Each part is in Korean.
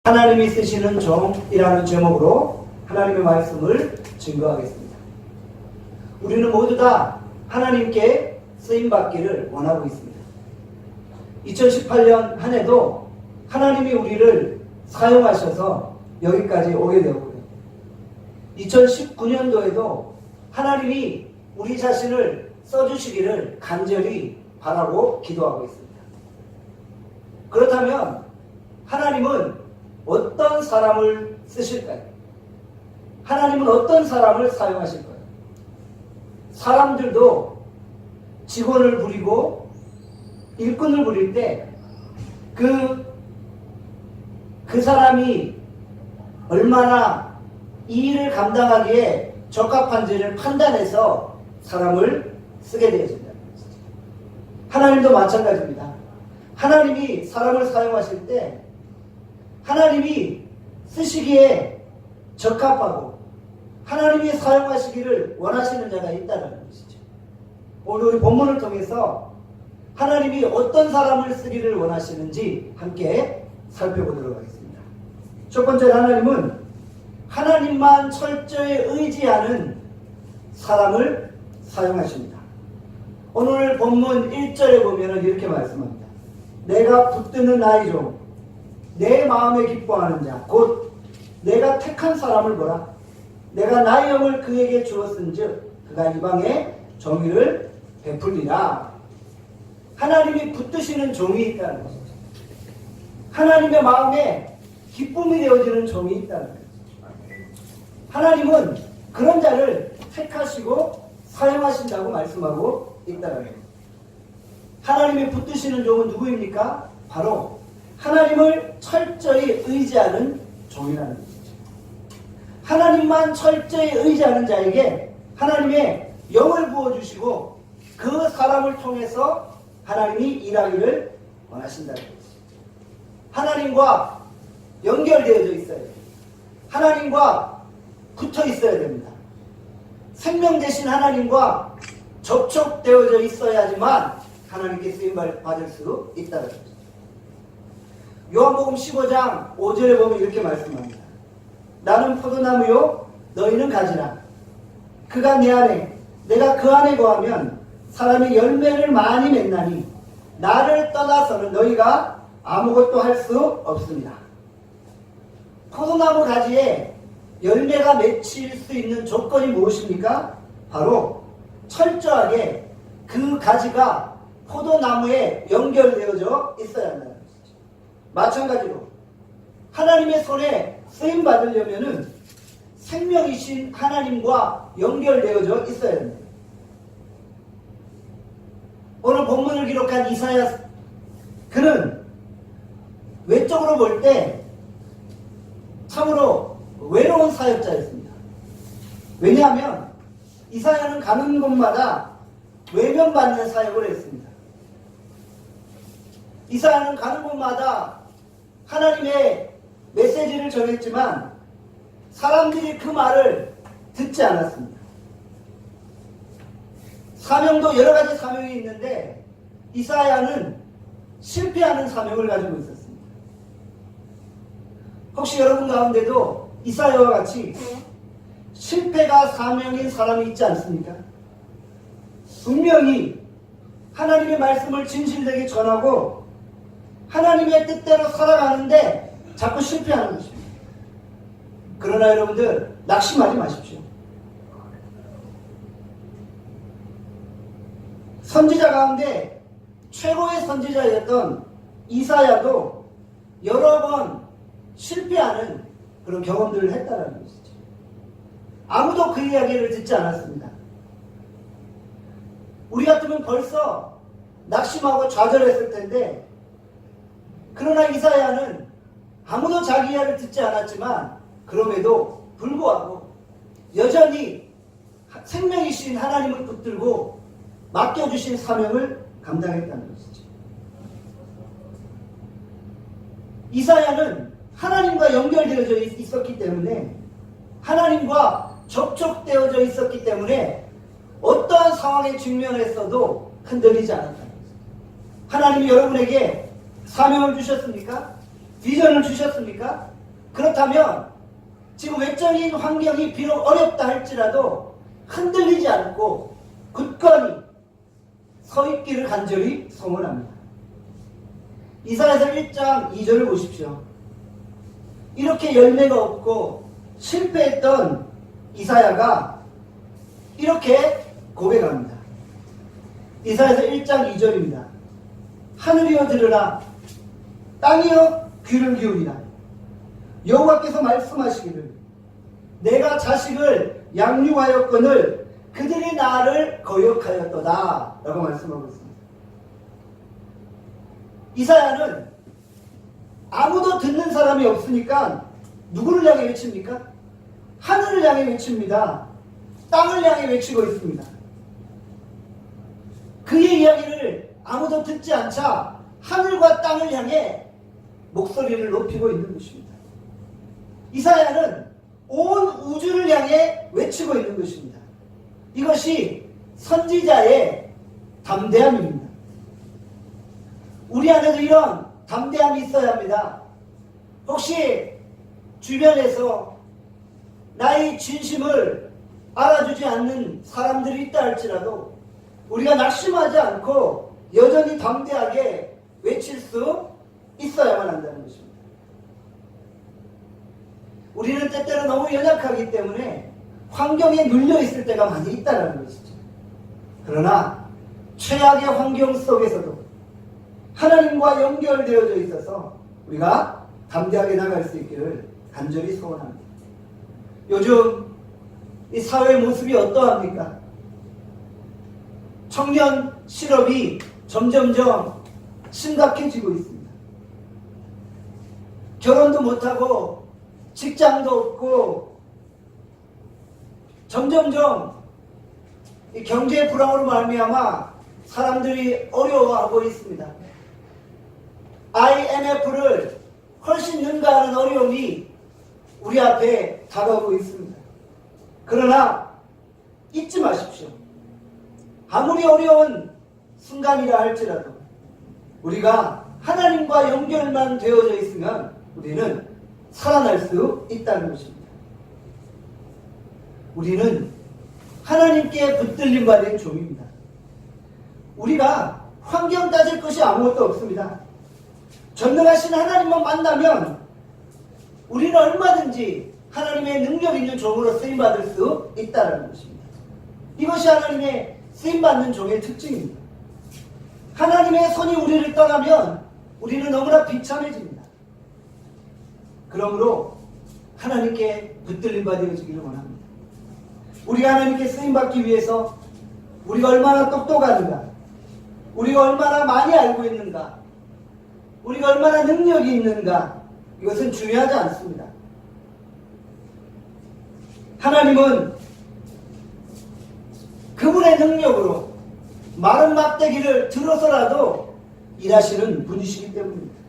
하나님이 쓰시는 종이라는 제목으로 하나님의 말씀을 증거하겠습니다. 우리는 모두 다 하나님께 쓰임받기를 원하고 있습니다. 2018년 한 해도 하나님이 우리를 사용하셔서 여기까지 오게 되었고요. 2019년도에도 하나님이 우리 자신을 써주시기를 간절히 바라고 기도하고 있습니다. 그렇다면 하나님은 어떤 사람을 쓰실까요? 하나님은 어떤 사람을 사용하실까요? 사람들도 직원을 부리고 일꾼을 부릴 때 그 사람이 얼마나 이 일을 감당하기에 적합한지를 판단해서 사람을 쓰게 되어진다. 하나님도 마찬가지입니다. 하나님이 사람을 사용하실 때 하나님이 쓰시기에 적합하고 하나님이 사용하시기를 원하시는 자가 있다는 것이죠. 오늘 우리 본문을 통해서 하나님이 어떤 사람을 쓰기를 원하시는지 함께 살펴보도록 하겠습니다. 첫 번째, 하나님은 하나님만 철저히 의지하는 사람을 사용하십니다. 오늘 본문 1절에 보면 이렇게 말씀합니다. 내가 붙드는 나의 종 내 마음에 기뻐하는 자 곧 내가 택한 사람을 보라. 내가 나의 영을 그에게 주었은즉 그가 이방에 정의를 베풀리라. 하나님이 붙드시는 종이 있다는 것이죠. 하나님의 마음에 기쁨이 되어지는 종이 있다는 것이죠. 하나님은 그런 자를 택하시고 사용하신다고 말씀하고 있다는 것입니다. 하나님이 붙드시는 종은 누구입니까? 바로 하나님을 철저히 의지하는 종이라는 것이죠. 하나님만 철저히 의지하는 자에게 하나님의 영을 부어주시고 그 사람을 통해서 하나님이 일하기를 원하신다는 것이죠. 하나님과 연결되어져 있어야 됩니다. 하나님과 붙어 있어야 됩니다. 생명 되신 하나님과 접촉되어져 있어야지만 하나님께 쓰임받을 수 있다는 것이죠. 요한복음 15장 5절에 보면 이렇게 말씀합니다. 나는 포도나무요 너희는 가지라. 그가 내 안에 내가 그 안에 거하면 사람이 열매를 많이 맺나니 나를 떠나서는 너희가 아무것도 할 수 없습니다. 포도나무 가지에 열매가 맺힐 수 있는 조건이 무엇입니까? 바로 철저하게 그 가지가 포도나무에 연결되어져 있어야 한다는 것이죠. 마찬가지로 하나님의 손에 쓰임 받으려면은 생명이신 하나님과 연결되어져 있어야 됩니다. 오늘 본문을 기록한 이사야, 그는 외적으로 볼 때 참으로 외로운 사역자였습니다. 왜냐하면 이사야는 가는 곳마다 외면받는 사역을 했습니다. 이사야는 가는 곳마다 하나님의 메시지를 전했지만 사람들이 그 말을 듣지 않았습니다. 사명도 여러 가지 사명이 있는데 이사야는 실패하는 사명을 가지고 있었습니다. 혹시 여러분 가운데도 이사야와 같이 실패가 사명인 사람이 있지 않습니까? 분명히 하나님의 말씀을 진실되게 전하고 하나님의 뜻대로 살아가는데 자꾸 실패하는 것입니다. 그러나 여러분들 낙심하지 마십시오. 선지자 가운데 최고의 선지자였던 이사야도 여러 번 실패하는 그런 경험들을 했다는 것이죠. 아무도 그 이야기를 듣지 않았습니다. 우리 같으면 벌써 낙심하고 좌절했을 텐데, 그러나 이사야는 아무도 자기 이야기를 듣지 않았지만 그럼에도 불구하고 여전히 생명이신 하나님을 붙들고 맡겨주신 사명을 감당했다는 것이죠. 이사야는 하나님과 연결되어져 있었기 때문에, 하나님과 접촉되어져 있었기 때문에 어떠한 상황에 직면했어도 흔들리지 않았다는 것이죠. 하나님이 여러분에게 사명을 주셨습니까? 비전을 주셨습니까? 그렇다면 지금 외적인 환경이 비록 어렵다 할지라도 흔들리지 않고 굳건히 서 있기를 간절히 소원합니다. 이사야서 1장 2절을 보십시오. 이렇게 열매가 없고 실패했던 이사야가 이렇게 고백합니다. 이사야서 1장 2절입니다. 하늘이여 들으라, 땅이여 귀를 기울이라. 여호와께서 말씀하시기를 내가 자식을 양육하였거늘 그들이 나를 거역하였도다 라고 말씀하고 있습니다. 이사야는 아무도 듣는 사람이 없으니까 누구를 향해 외칩니까? 하늘을 향해 외칩니다. 땅을 향해 외치고 있습니다. 그의 이야기를 아무도 듣지 않자 하늘과 땅을 향해 목소리를 높이고 있는 것입니다. 이사야는 온 우주를 향해 외치고 있는 것입니다. 이것이 선지자의 담대함입니다. 우리 안에도 이런 담대함이 있어야 합니다. 혹시 주변에서 나의 진심을 알아주지 않는 사람들이 있다 할지라도 우리가 낙심하지 않고 여전히 담대하게 외칠 수 있어야만 한다는 것입니다. 우리는 때때로 너무 연약하기 때문에 환경에 눌려있을 때가 많이 있다는 것이죠. 그러나 최악의 환경 속에서도 하나님과 연결되어져 있어서 우리가 담대하게 나갈 수 있기를 간절히 소원합니다. 요즘 이 사회의 모습이 어떠합니까? 청년 실업이 점점점 심각해지고 있습니다. 결혼도 못하고 직장도 없고 점점점 이 경제 불황으로 말미암아 사람들이 어려워하고 있습니다. IMF를 훨씬 능가하는 어려움이 우리 앞에 다가오고 있습니다. 그러나 잊지 마십시오. 아무리 어려운 순간이라 할지라도 우리가 하나님과 연결만 되어져 있으면 우리는 살아날 수 있다는 것입니다. 우리는 하나님께 붙들림 받은 종입니다. 우리가 환경 따질 것이 아무것도 없습니다. 전능하신 하나님만 만나면 우리는 얼마든지 하나님의 능력 있는 종으로 쓰임받을 수 있다는 것입니다. 이것이 하나님의 쓰임받는 종의 특징입니다. 하나님의 손이 우리를 떠나면 우리는 너무나 비참해집니다. 그러므로 하나님께 붙들림 받아지기를 원합니다. 우리가 하나님께 쓰임받기 위해서 우리가 얼마나 똑똑한가, 우리가 얼마나 많이 알고 있는가, 우리가 얼마나 능력이 있는가, 이것은 중요하지 않습니다. 하나님은 그분의 능력으로 마른 막대기를 들어서라도 일하시는 분이시기 때문입니다.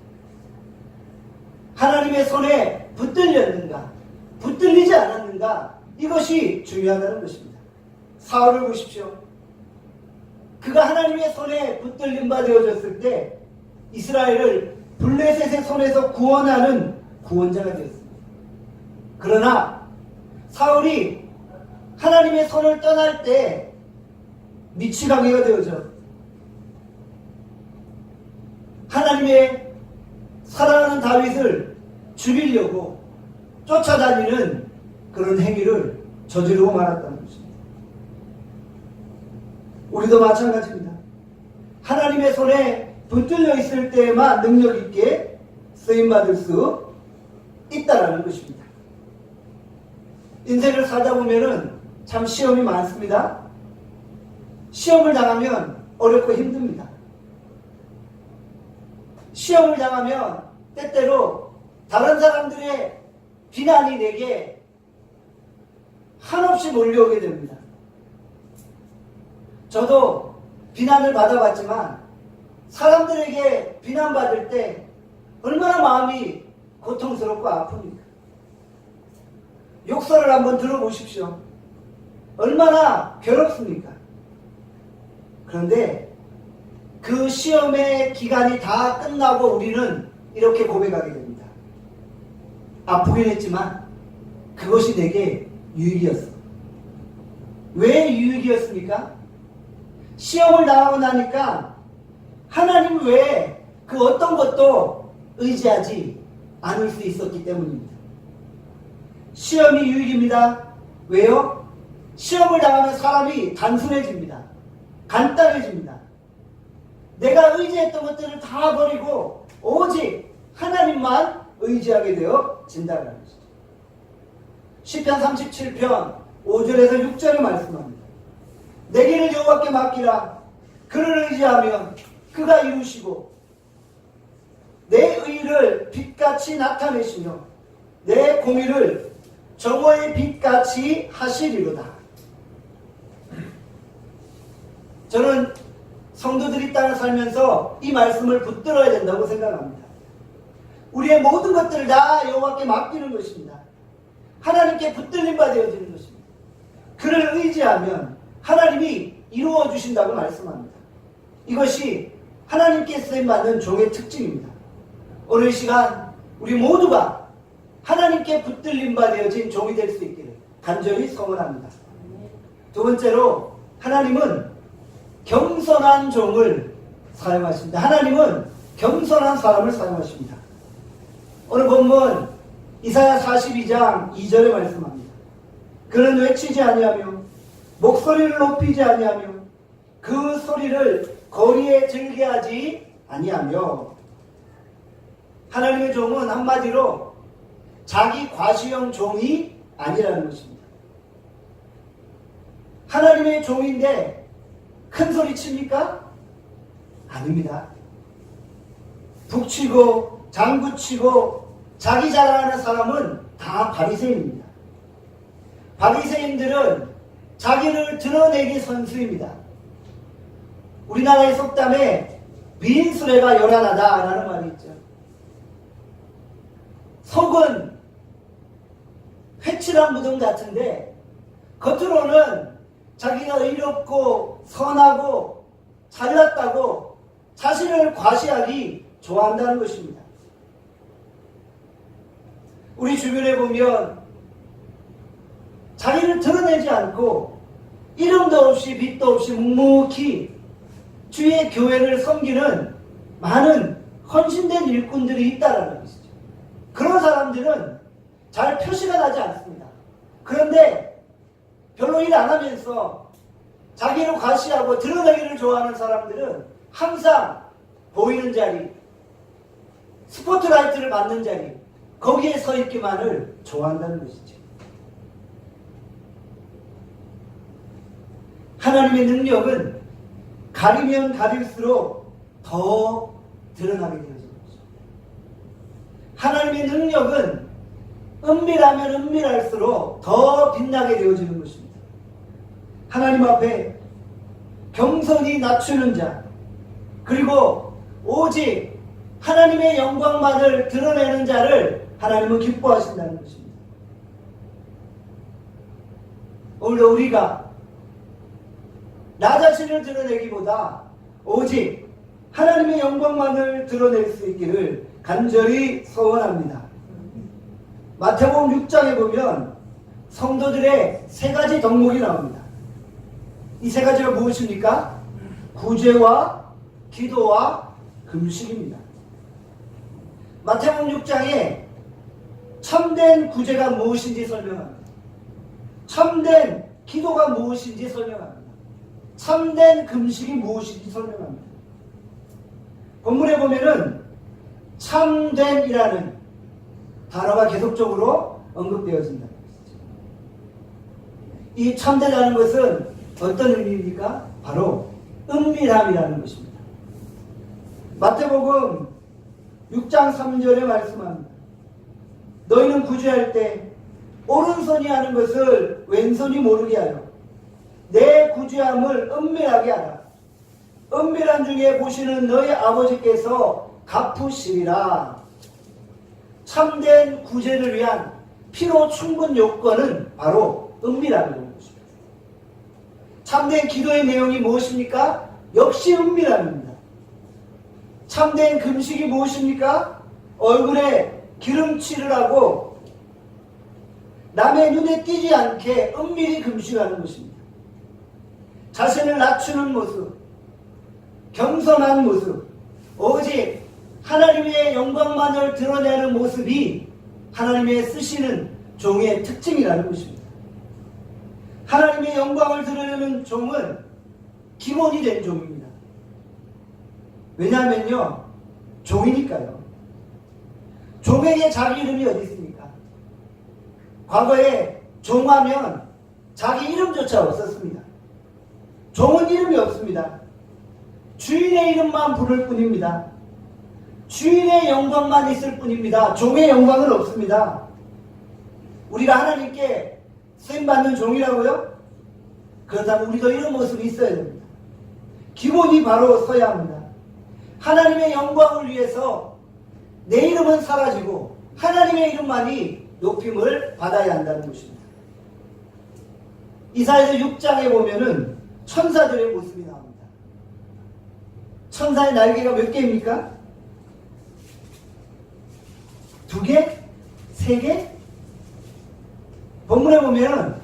하나님의 손에 붙들렸는가, 붙들리지 않았는가, 이것이 중요하다는 것입니다. 사울을 보십시오. 그가 하나님의 손에 붙들림 받아졌을 때 이스라엘을 블레셋의 손에서 구원하는 구원자가 되었습니다. 그러나 사울이 하나님의 손을 떠날 때 미치광이가 되어져 하나님의 사랑하는 다윗을 죽이려고 쫓아다니는 그런 행위를 저지르고 말았다는 것입니다. 우리도 마찬가지입니다. 하나님의 손에 붙들려 있을 때에만 능력 있게 쓰임받을 수 있다라는 것입니다. 인생을 살다 보면은 참 시험이 많습니다. 시험을 당하면 어렵고 힘듭니다. 시험을 당하면 때때로 다른 사람들의 비난이 내게 한없이 몰려오게 됩니다. 저도 비난을 받아봤지만 사람들에게 비난받을 때 얼마나 마음이 고통스럽고 아픕니까? 욕설을 한번 들어보십시오. 얼마나 괴롭습니까? 그런데 그 시험의 기간이 다 끝나고 우리는 이렇게 고백하게 됩니다. 아프긴 했지만 그것이 내게 유익이었어. 왜 유익이었습니까? 시험을 당하고 나니까 하나님 외에 그 어떤 것도 의지하지 않을 수 있었기 때문입니다. 시험이 유익입니다. 왜요? 시험을 당하면 사람이 단순해집니다. 간단해집니다. 내가 의지했던 것들을 다 버리고 오직 하나님만 의지하게 되어진다는 것이죠. 시편 37편 5절에서 6절에 말씀합니다. 내 길을 여호와께 맡기라. 그를 의지하면 그가 이루시고 내 의를 빛같이 나타내시며 내 공의를 정오의 빛같이 하시리로다. 저는 성도들이 땅을 살면서 이 말씀을 붙들어야 된다고 생각합니다. 우리의 모든 것들을 다 여호와께 맡기는 것입니다. 하나님께 붙들림 받아지는 것입니다. 그를 의지하면 하나님이 이루어 주신다고 말씀합니다. 이것이 하나님께 쓰임받는 종의 특징입니다. 오늘 이 시간 우리 모두가 하나님께 붙들림 받아진 종이 될 수 있기를 간절히 소원합니다. 두 번째로 하나님은 겸손한 종을 사용하십니다. 하나님은 겸손한 사람을 사용하십니다. 오늘 본문 이사야 42장 2절에 말씀합니다. 그는 외치지 아니하며 목소리를 높이지 아니하며 그 소리를 거리에 즐겨하지 아니하며. 하나님의 종은 한마디로 자기 과시형 종이 아니라는 것입니다. 하나님의 종인데 큰 소리 칩니까? 아닙니다. 북치고 장구치고 자기 자랑하는 사람은 다 바리새인입니다. 바리새인들은 자기를 드러내기 선수입니다. 우리나라의 속담에 미인수레가 요란하다라는 말이 있죠. 속은 회칠한 무덤 같은데 겉으로는 자기가 의롭고 선하고 잘났다고 자신을 과시하기 좋아한다는 것입니다. 우리 주변에 보면 자기를 드러내지 않고 이름도 없이 빛도 없이 묵묵히 주의 교회를 섬기는 많은 헌신된 일꾼들이 있다는 것이죠. 그런 사람들은 잘 표시가 나지 않습니다. 그런데 별로 일 안 하면서 자기를 과시하고 드러내기를 좋아하는 사람들은 항상 보이는 자리, 스포트라이트를 받는 자리, 거기에 서 있기만을 좋아한다는 것이죠. 하나님의 능력은 가리면 가릴수록 더 드러나게 되어지는 거죠. 하나님의 능력은 은밀하면 은밀할수록 더 빛나게 되어지는 것입니다. 하나님 앞에 겸손히 낮추는 자, 그리고 오직 하나님의 영광만을 드러내는 자를 하나님은 기뻐하신다는 것입니다. 오늘도 우리가 나 자신을 드러내기보다 오직 하나님의 영광만을 드러낼 수 있기를 간절히 소원합니다. 마태복음 6장에 보면 성도들의 세 가지 덕목이 나옵니다. 이 세 가지가 무엇입니까? 구제와 기도와 금식입니다. 마태복음 6장에 참된 구제가 무엇인지 설명합니다. 참된 기도가 무엇인지 설명합니다. 참된 금식이 무엇인지 설명합니다. 본문에 보면은 참된이라는 단어가 계속적으로 언급되어진다는 것이죠. 이 참되다는 것은 어떤 의미입니까? 바로 은밀함이라는 것입니다. 마태복음 6장 3절에 말씀합니다. 너희는 구제할 때 오른손이 하는 것을 왼손이 모르게 하여 내 구제함을 은밀하게 하라. 은밀한 중에 보시는 너희 아버지께서 갚으시리라. 참된 구제를 위한 필요 충분 요건은 바로 은밀함이라는 것입니다. 참된 기도의 내용이 무엇입니까? 역시 은밀함입니다. 참된 금식이 무엇입니까? 얼굴에 기름칠을 하고 남의 눈에 띄지 않게 은밀히 금식하는 것입니다. 자신을 낮추는 모습, 겸손한 모습, 오직 하나님의 영광만을 드러내는 모습이 하나님의 쓰시는 종의 특징이라는 것입니다. 하나님의 영광을 드러내는 종은 기본이 된 종입니다. 왜냐하면요, 종이니까요. 종에게 자기 이름이 어디 있습니까? 과거에 종하면 자기 이름조차 없었습니다. 종은 이름이 없습니다. 주인의 이름만 부를 뿐입니다. 주인의 영광만 있을 뿐입니다. 종의 영광은 없습니다. 우리가 하나님께 쓰임받는 종이라고요? 그렇다면 우리도 이런 모습이 있어야 됩니다. 기본이 바로 서야 합니다. 하나님의 영광을 위해서 내 이름은 사라지고 하나님의 이름만이 높임을 받아야 한다는 것입니다. 이사야서 6장에 보면은 천사들의 모습이 나옵니다. 천사의 날개가 몇 개입니까? 2개? 3개? 본문에 보면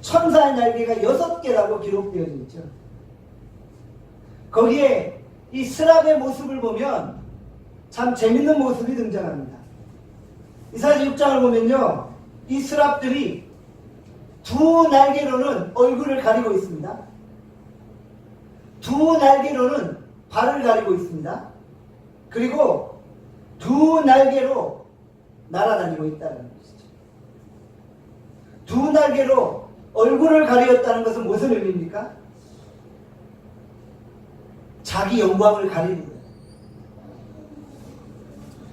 천사의 날개가 6개라고 기록되어 있죠. 거기에 이 스랍의 모습을 보면 참 재밌는 모습이 등장합니다. 이사야 6장을 보면요, 이 스랍들이 2 날개로는 얼굴을 가리고 있습니다. 2 날개로는 발을 가리고 있습니다. 그리고 2 날개로 날아다니고 있다는 것이죠. 2 날개로 얼굴을 가리었다는 것은 무슨 의미입니까? 자기 영광을 가리는 거예요.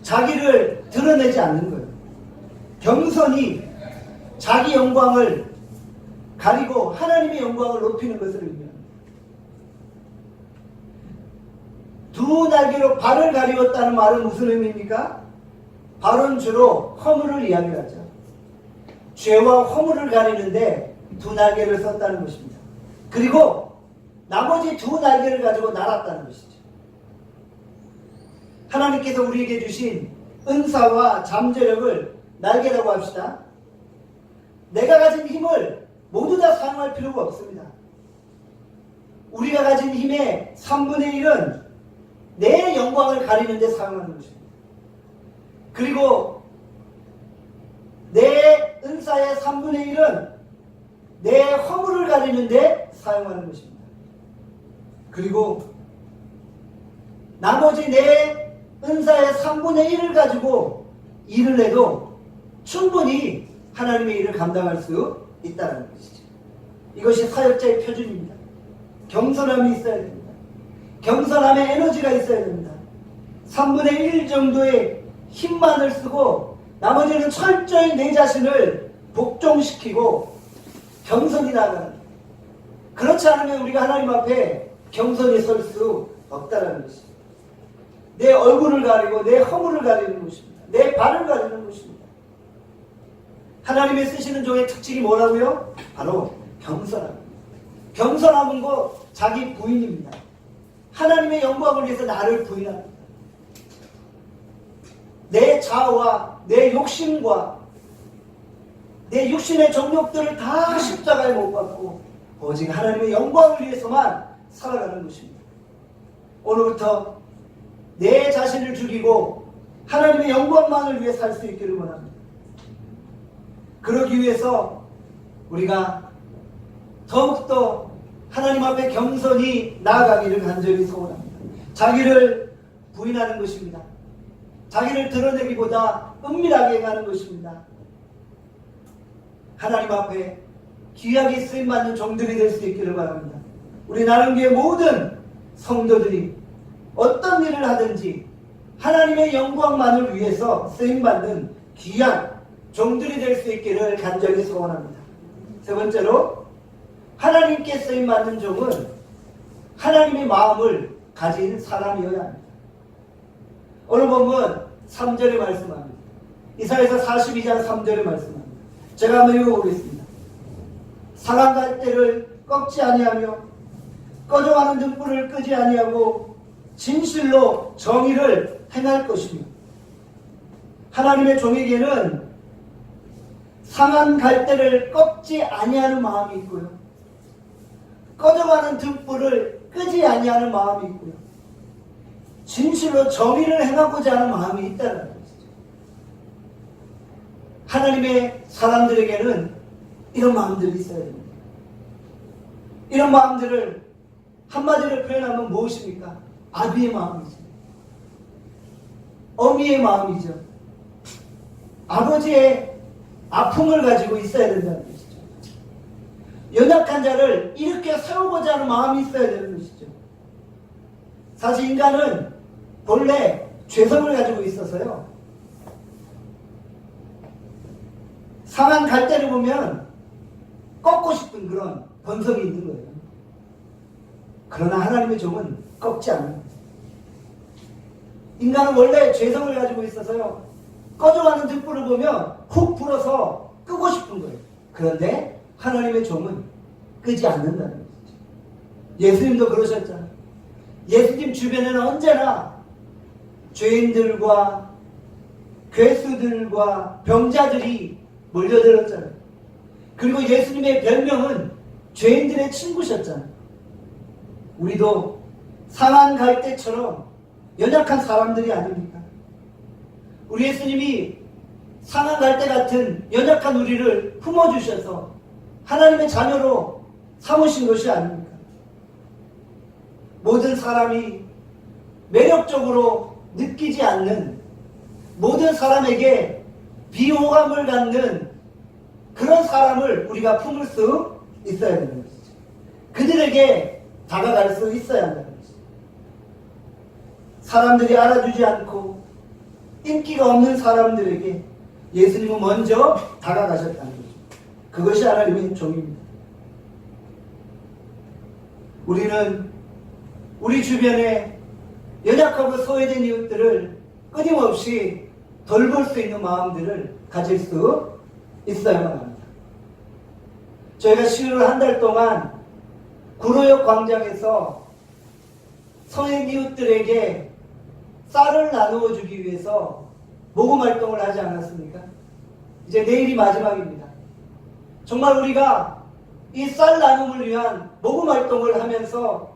자기를 드러내지 않는 거예요. 겸손히 자기 영광을 가리고 하나님의 영광을 높이는 것을 의미합니다. 2 날개로 발을 가리웠다는 말은 무슨 의미입니까? 발은 주로 허물을 이야기하죠. 죄와 허물을 가리는데 2 날개를 썼다는 것입니다. 그리고 나머지 2 날개를 가지고 날았다는 것이죠. 하나님께서 우리에게 주신 은사와 잠재력을 날개라고 합시다. 내가 가진 힘을 모두 다 사용할 필요가 없습니다. 우리가 가진 힘의 3분의 1은 내 영광을 가리는 데 사용하는 것입니다. 그리고 내 은사의 3분의 1은 내 허물을 가리는 데 사용하는 것입니다. 그리고 나머지 내 은사의 3분의 1을 가지고 일을 해도 충분히 하나님의 일을 감당할 수 있다는 것이죠. 이것이 사역자의 표준입니다. 겸손함이 있어야 됩니다. 겸손함에 에너지가 있어야 됩니다. 3분의 1 정도의 힘만을 쓰고 나머지는 철저히 내 자신을 복종시키고 겸손히 나가는, 그렇지 않으면 우리가 하나님 앞에 겸손히 설 수 없다는 것입니다. 내 얼굴을 가리고 내 허물을 가리는 것입니다. 내 발을 가리는 것입니다. 하나님의 쓰시는 종의 특징이 뭐라고요? 바로 겸손함. 겸손함은 곧 자기 부인입니다. 하나님의 영광을 위해서 나를 부인합니다. 내 자아와 내 욕심과 내 육신의 정욕들을 다 십자가에 못 박고 오직 하나님의 영광을 위해서만 살아가는 것입니다. 오늘부터 내 자신을 죽이고 하나님의 영광만을 위해 살 수 있기를 원합니다. 그러기 위해서 우리가 더욱더 하나님 앞에 겸손히 나아가기를 간절히 소원합니다. 자기를 부인하는 것입니다. 자기를 드러내기보다 은밀하게 행하는 것입니다. 하나님 앞에 귀하게 쓰임받는 종들이 될 수 있기를 바랍니다. 우리 나름교회 모든 성도들이 어떤 일을 하든지 하나님의 영광만을 위해서 쓰임받는 귀한 종들이 될 수 있기를 간절히 소원합니다. 세 번째로, 하나님께 쓰임받는 종은 하나님의 마음을 가진 사람이어야 합니다. 오늘 본문 3절에 말씀합니다. 이사야서 42장 3절에 말씀합니다. 제가 한번 읽어보겠습니다. 상한 갈대를 꺾지 아니하며 꺼져가는 등불을 끄지 아니하고 진실로 정의를 행할 것이며, 하나님의 종에게는 상한 갈대를 꺾지 아니하는 마음이 있고요. 꺼져가는 등불을 끄지 아니하는 마음이 있고요. 진실로 정의를 행하고자 하는 마음이 있다는 것이죠. 하나님의 사람들에게는 이런 마음들이 있어야 됩니다. 이런 마음들을 한마디로 표현하면 무엇입니까? 아비의 마음이죠. 어미의 마음이죠. 아버지의 아픔을 가지고 있어야 된다는 것이죠. 연약한 자를 일으켜 세우고자 하는 마음이 있어야 되는 것이죠. 사실 인간은 본래 죄성을 가지고 있어서요. 상한 갈대를 보면 꺾고 싶은 그런 본성이 있는 거예요. 그러나 하나님의 종은 꺾지 않는 거예요. 인간은 원래 죄성을 가지고 있어서요. 꺼져가는 등불을 보면 훅 불어서 끄고 싶은 거예요. 그런데 하나님의 종은 끄지 않는다는 거죠. 예수님도 그러셨잖아요. 예수님 주변에는 언제나 죄인들과 괴수들과 병자들이 몰려들었잖아요. 그리고 예수님의 별명은 죄인들의 친구셨잖아요. 우리도 상한 갈대처럼 연약한 사람들이 아닙니까? 우리 예수님이 상한 갈대 같은 연약한 우리를 품어주셔서 하나님의 자녀로 삼으신 것이 아닙니까? 모든 사람이 매력적으로 느끼지 않는, 모든 사람에게 비호감을 갖는 그런 사람을 우리가 품을 수 있어야 되는 것이죠. 그들에게 다가갈 수 있어야 한다는 것이죠. 사람들이 알아주지 않고 인기가 없는 사람들에게 예수님은 먼저 다가가셨다는 거죠. 그것이 하나님의 종입니다. 우리는 우리 주변에 연약하고 소외된 이웃들을 끊임없이 돌볼 수 있는 마음들을 가질 수 있어야만 합니다. 저희가 10월 한 달 동안 구로역 광장에서 소외 이웃들에게 쌀을 나누어 주기 위해서 모금 활동을 하지 않았습니까? 이제 내일이 마지막입니다. 정말 우리가 이 쌀 나눔을 위한 모금 활동을 하면서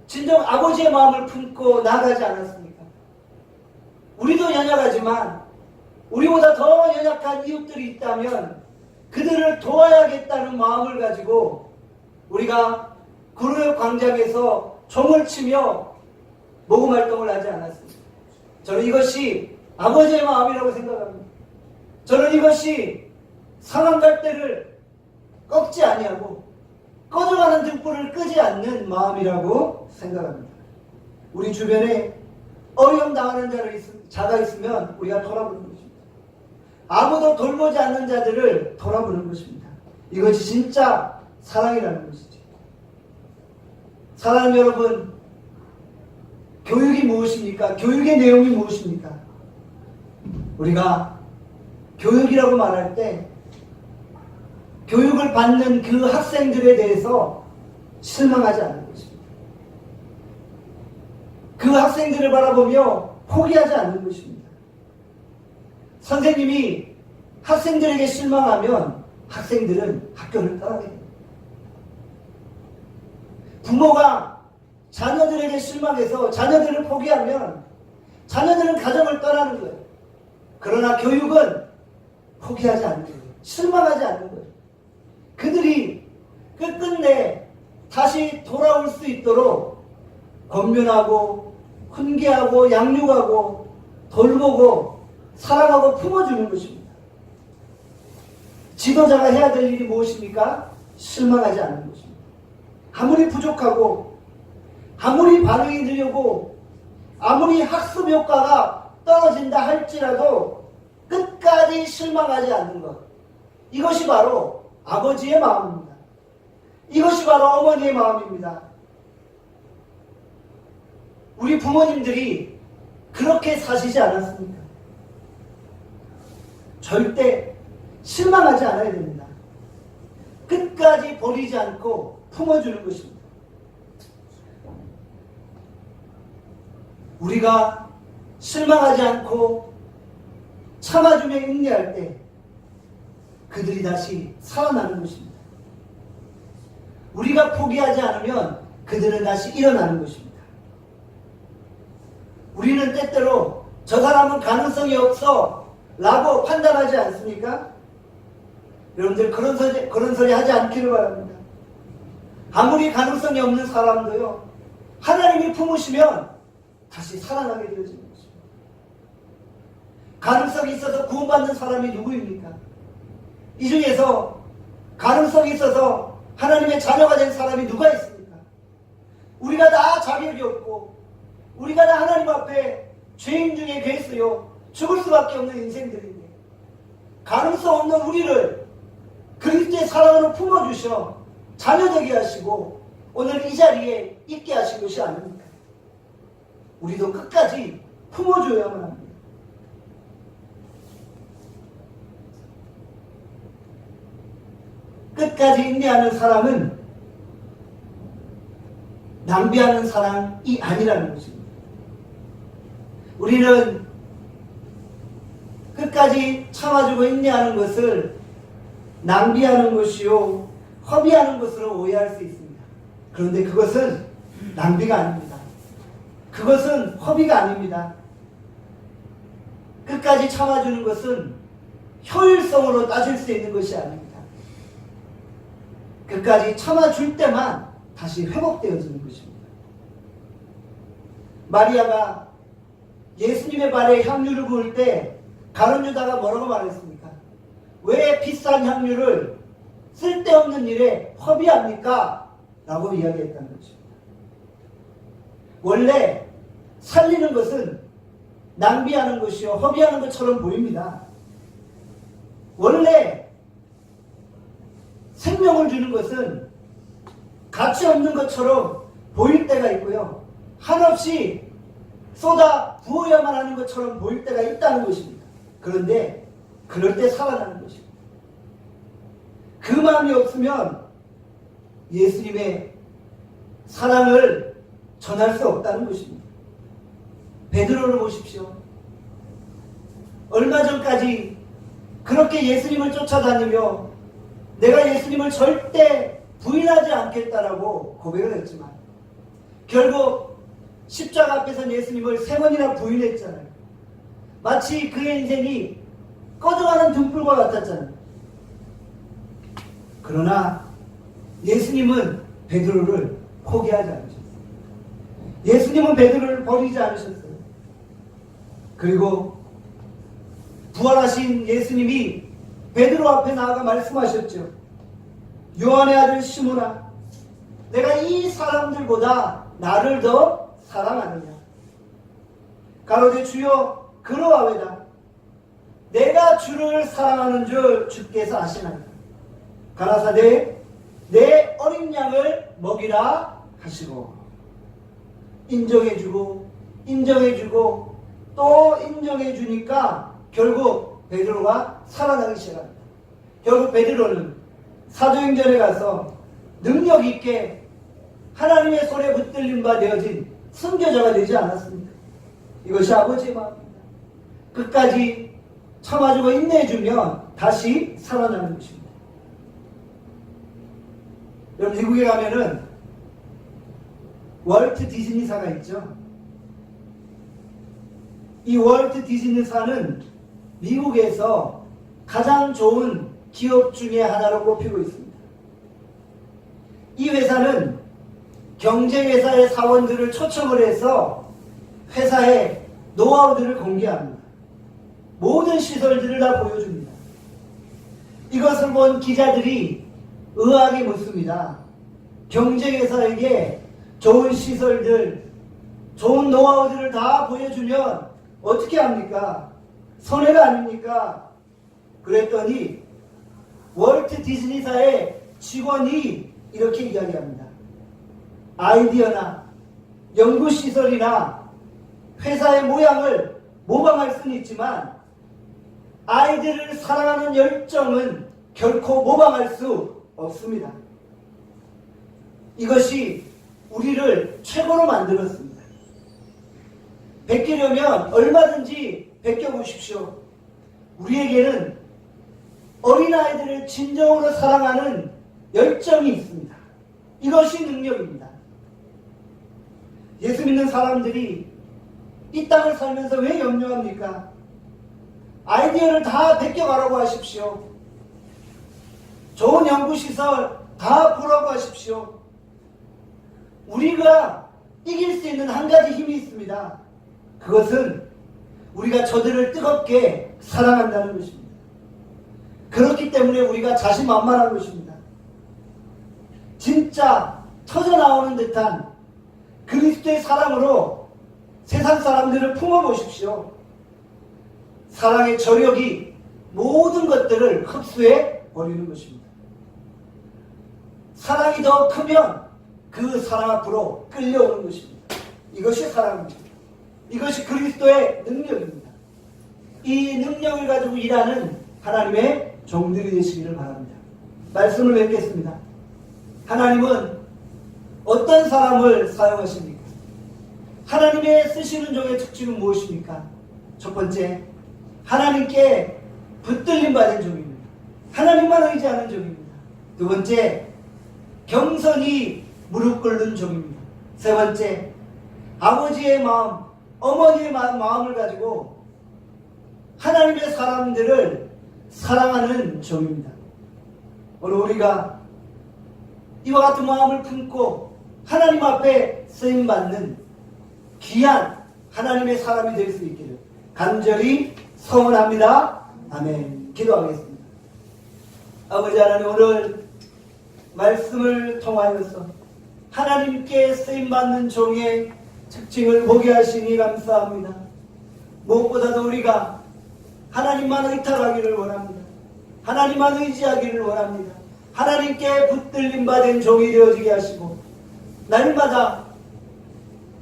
진정 아버지의 마음을 품고 나아가지 않았습니까? 우리도 연약하지만 우리보다 더 연약한 이웃들이 있다면 그들을 도와야겠다는 마음을 가지고 우리가 구로역 광장에서 종을 치며 모금 활동을 하지 않았습니다. 저는 이것이 아버지의 마음이라고 생각합니다. 저는 이것이 상한 갈대를 꺾지 아니하고 꺼져가는 등불을 끄지 않는 마음이라고 생각합니다. 우리 주변에 어려움 당하는 자가 있으면 우리가 돌아보는 것입니다. 아무도 돌보지 않는 자들을 돌아보는 것입니다. 이것이 진짜 사랑이라는 것이죠. 사랑하는 여러분, 교육이 무엇입니까? 교육의 내용이 무엇입니까? 우리가 교육이라고 말할 때 교육을 받는 그 학생들에 대해서 실망하지 않는 것입니다. 그 학생들을 바라보며 포기하지 않는 것입니다. 선생님이 학생들에게 실망하면 학생들은 학교를 떠나게 됩니다. 부모가 자녀들에게 실망해서 자녀들을 포기하면 자녀들은 가정을 떠나는 거예요. 그러나 교육은 포기하지 않는 거예요. 실망하지 않는 거예요. 그들이 끝끝내 다시 돌아올 수 있도록 권면하고 훈계하고 양육하고 돌보고 사랑하고 품어주는 것입니다. 지도자가 해야 될 일이 무엇입니까? 실망하지 않는 것입니다. 아무리 부족하고 아무리 반응이 느려고 아무리 학습 효과가 떨어진다 할지라도 끝까지 실망하지 않는 것, 이것이 바로 아버지의 마음입니다. 이것이 바로 어머니의 마음입니다. 우리 부모님들이 그렇게 사시지 않았습니까? 절대 실망하지 않아야 됩니다. 끝까지 버리지 않고 품어주는 것입니다. 우리가 실망하지 않고 참아주며 인내할 때 그들이 다시 살아나는 것입니다. 우리가 포기하지 않으면 그들은 다시 일어나는 것입니다. 우리는 때때로 저 사람은 가능성이 없어 라고 판단하지 않습니까? 여러분들 그런 소리 하지 않기를 바랍니다. 아무리 가능성이 없는 사람도요, 하나님이 품으시면 다시 살아나게 되어지는 것입니다. 가능성이 있어서 구원받는 사람이 누구입니까? 이 중에서 가능성이 있어서 하나님의 자녀가 된 사람이 누가 있습니까? 우리가 다 자격이 없고 우리가 다 하나님 앞에 죄인 중에 괴수요 죽을 수밖에 없는 인생들인데, 가능성 없는 우리를 그리스도의 사랑으로 품어주셔 자녀되게 하시고 오늘 이 자리에 있게 하신 것이 아닙니까? 우리도 끝까지 품어줘야만 합니다. 끝까지 인내하는 사람은 낭비하는 사람이 아니라는 것입니다. 우리는 끝까지 참아주고 인내하는 것을 낭비하는 것이요 허비하는 것으로 오해할 수 있습니다. 그런데 그것은 낭비가 아닙니다. 그것은 허비가 아닙니다. 끝까지 참아주는 것은 효율성으로 따질 수 있는 것이 아닙니다. 끝까지 참아줄 때만 다시 회복되어지는 것입니다. 마리아가 예수님의 발에 향유를 부을 때 가룟 유다가 뭐라고 말했습니까? 왜 비싼 향유를 쓸데없는 일에 허비합니까? 라고 이야기했다는 것입니다. 원래 살리는 것은 낭비하는 것이요 허비하는 것처럼 보입니다. 원래 생명을 주는 것은 가치 없는 것처럼 보일 때가 있고요, 한없이 쏟아 부어야만 하는 것처럼 보일 때가 있다는 것입니다. 그런데 그럴 때 살아나는 것입니다. 그 마음이 없으면 예수님의 사랑을 전할 수 없다는 것입니다. 베드로를 보십시오. 얼마 전까지 그렇게 예수님을 쫓아다니며 내가 예수님을 절대 부인하지 않겠다라고 고백을 했지만 결국 십자가 앞에서 예수님을 3번이나 부인했잖아요. 마치 그의 인생이 꺼져가는 등불과 같았잖아요. 그러나 예수님은 베드로를 포기하지 않으셨어요. 예수님은 베드로를 버리지 않으셨어요. 그리고 부활하신 예수님이 베드로 앞에 나아가 말씀하셨죠. 요한의 아들 시몬아, 내가 이 사람들보다 나를 더 사랑하느냐? 가로되 주여 그러하외다. 내가 주를 사랑하는 줄 주께서 아시나이다. 가라사대 내 어린 양을 먹이라 하시고, 인정해주고 또 인정해주니까 결국 베드로가 살아나기 시작합니다. 결국 베드로는 사도행전에 가서 능력 있게 하나님의 손에 붙들림 바 되어진 순교자가 되지 않았습니까? 이것이 아버지의 마음입니다. 끝까지 참아주고 인내해주면 다시 살아나는 것입니다. 여러분, 미국에 가면은 월트 디즈니사가 있죠. 이 월트 디즈니사는 미국에서 가장 좋은 기업 중에 하나로 꼽히고 있습니다. 이 회사는 경쟁회사의 사원들을 초청을 해서 회사의 노하우들을 공개합니다. 모든 시설들을 다 보여줍니다. 이것을 본 기자들이 의아하게 묻습니다. 경쟁회사에게 좋은 시설들, 좋은 노하우들을 다 보여주면 어떻게 합니까? 손해가 아닙니까? 그랬더니 월트 디즈니사의 직원이 이렇게 이야기합니다. 아이디어나 연구시설이나 회사의 모양을 모방할 수는 있지만 아이들을 사랑하는 열정은 결코 모방할 수 없습니다. 이것이 우리를 최고로 만들었습니다. 베끼려면 얼마든지 베껴보십시오. 우리에게는 어린아이들을 진정으로 사랑하는 열정이 있습니다. 이것이 능력입니다. 예수 믿는 사람들이 이 땅을 살면서 왜 염려합니까? 아이디어를 다 베껴가라고 하십시오. 좋은 연구시설 다 보라고 하십시오. 우리가 이길 수 있는 한 가지 힘이 있습니다. 그것은 우리가 저들을 뜨겁게 사랑한다는 것입니다. 그렇기 때문에 우리가 자신만만한 것입니다. 진짜 터져나오는 듯한 그리스도의 사랑으로 세상 사람들을 품어보십시오. 사랑의 저력이 모든 것들을 흡수해 버리는 것입니다. 사랑이 더 크면 그 사랑 앞으로 끌려오는 것입니다. 이것이 사랑입니다. 이것이 그리스도의 능력입니다. 이 능력을 가지고 일하는 하나님의 종들이 되시기를 바랍니다. 말씀을 맺겠습니다. 하나님은 어떤 사람을 사용하십니까? 하나님의 쓰시는 종의 특징은 무엇입니까? 첫 번째, 하나님께 붙들림 받은 종입니다. 하나님만 의지하는 종입니다. 두 번째, 경선이 무릎 꿇는 종입니다. 세 번째, 아버지의 마음, 어머니의 마음을 가지고 하나님의 사람들을 사랑하는 종입니다. 오늘 우리가 이와 같은 마음을 품고 하나님 앞에 쓰임받는 귀한 하나님의 사람이 될 수 있기를 간절히 소원합니다. 아멘. 기도하겠습니다. 아버지 하나님, 오늘 말씀을 통하여서 하나님께 쓰임받는 종의 특징을 보게 하시니 감사합니다. 무엇보다도 우리가 하나님만 의탁하기를 원합니다. 하나님만 의지하기를 원합니다. 하나님께 붙들림 받은 종이 되어지게 하시고 날마다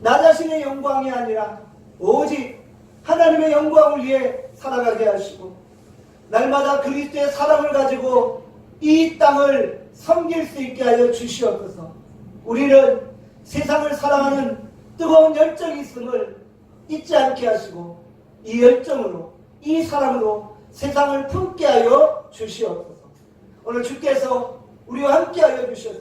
나 자신의 영광이 아니라 오직 하나님의 영광을 위해 살아가게 하시고 날마다 그리스도의 사랑을 가지고 이 땅을 섬길 수 있게 하여 주시옵소서. 우리는 세상을 사랑하는 뜨거운 열정이 있음을 잊지 않게 하시고 이 열정으로 이 사랑으로 세상을 품게 하여 주시옵소서. 오늘 주께서 우리와 함께 하여 주셔서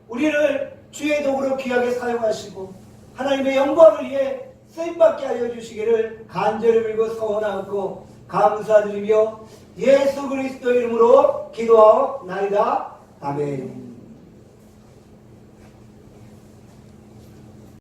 우리를 주의 도구로 귀하게 사용하시고 하나님의 영광을 위해 쓰임받게 하여 주시기를 간절히 빌고 소원하고 감사드리며 예수 그리스도 이름으로 기도하옵나이다. 아멘.